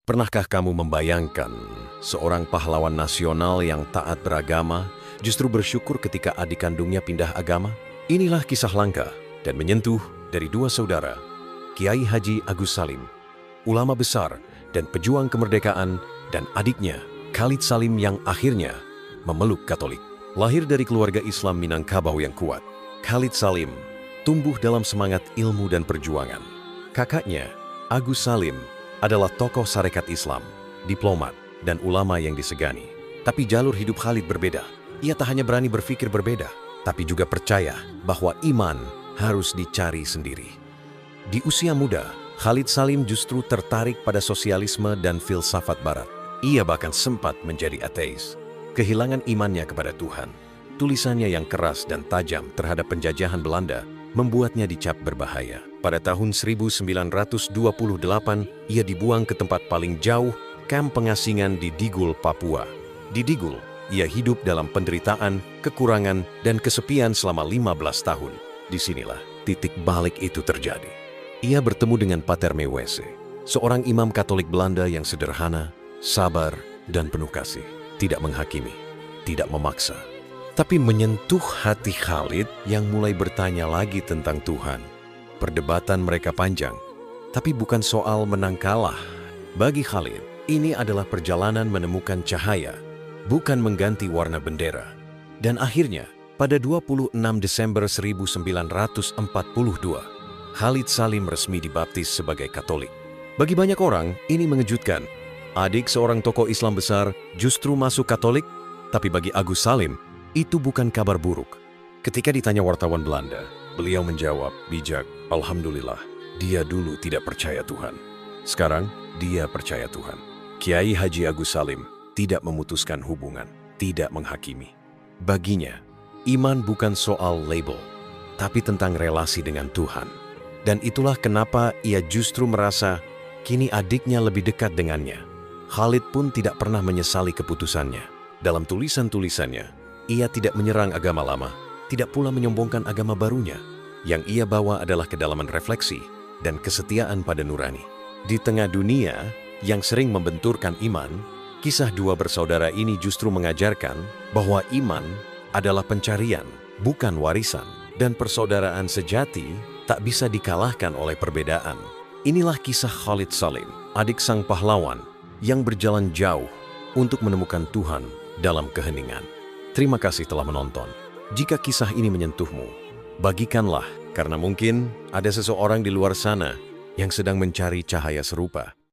Pernahkah kamu membayangkan seorang pahlawan nasional yang taat beragama justru bersyukur ketika adik kandungnya pindah agama? Inilah kisah langka dan menyentuh dari dua saudara, Kiai Haji Agus Salim, ulama besar dan pejuang kemerdekaan, dan adiknya, Khalid Salim yang akhirnya memeluk Katolik. Lahir dari keluarga Islam Minangkabau yang kuat, Khalid Salim tumbuh dalam semangat ilmu dan perjuangan. Kakaknya, Agus Salim, adalah tokoh Sarekat Islam, diplomat, dan ulama yang disegani. Tapi jalur hidup Khalid berbeda. Ia tak hanya berani berpikir berbeda, tapi juga percaya bahwa iman harus dicari sendiri. Di usia muda, Khalid Salim justru tertarik pada sosialisme dan filsafat barat. Ia bahkan sempat menjadi ateis. Kehilangan imannya kepada Tuhan. Tulisannya yang keras dan tajam terhadap penjajahan Belanda membuatnya dicap berbahaya. Pada tahun 1928, ia dibuang ke tempat paling jauh, kamp pengasingan di Digul, Papua. Di Digul, ia hidup dalam penderitaan, kekurangan, dan kesepian selama 15 tahun. Disinilah titik balik itu terjadi. Ia bertemu dengan Pater Mewese, seorang imam Katolik Belanda yang sederhana, sabar, dan penuh kasih. Tidak menghakimi, tidak memaksa, tapi menyentuh hati Khalid yang mulai bertanya lagi tentang Tuhan. Perdebatan mereka panjang, tapi bukan soal menang kalah. Bagi Khalid, ini adalah perjalanan menemukan cahaya, bukan mengganti warna bendera. Dan akhirnya, pada 26 Desember 1942, Khalid Salim resmi dibaptis sebagai Katolik. Bagi banyak orang, ini mengejutkan. Adik seorang tokoh Islam besar justru masuk Katolik, tapi bagi Agus Salim, itu bukan kabar buruk. Ketika ditanya wartawan Belanda, beliau menjawab bijak, "Alhamdulillah, dia dulu tidak percaya Tuhan. Sekarang, dia percaya Tuhan." Kiai Haji Agus Salim tidak memutuskan hubungan, tidak menghakimi. Baginya, iman bukan soal label, tapi tentang relasi dengan Tuhan. Dan itulah kenapa ia justru merasa kini adiknya lebih dekat dengannya. Khalid pun tidak pernah menyesali keputusannya. Dalam tulisan-tulisannya, ia tidak menyerang agama lama, tidak pula menyombongkan agama barunya. Yang ia bawa adalah kedalaman refleksi dan kesetiaan pada nurani. Di tengah dunia yang sering membenturkan iman, kisah dua bersaudara ini justru mengajarkan bahwa iman adalah pencarian, bukan warisan. Dan persaudaraan sejati tak bisa dikalahkan oleh perbedaan. Inilah kisah Khalid Salim, adik sang pahlawan yang berjalan jauh untuk menemukan Tuhan dalam keheningan. Terima kasih telah menonton. Jika kisah ini menyentuhmu, bagikanlah, karena mungkin ada seseorang di luar sana yang sedang mencari cahaya serupa.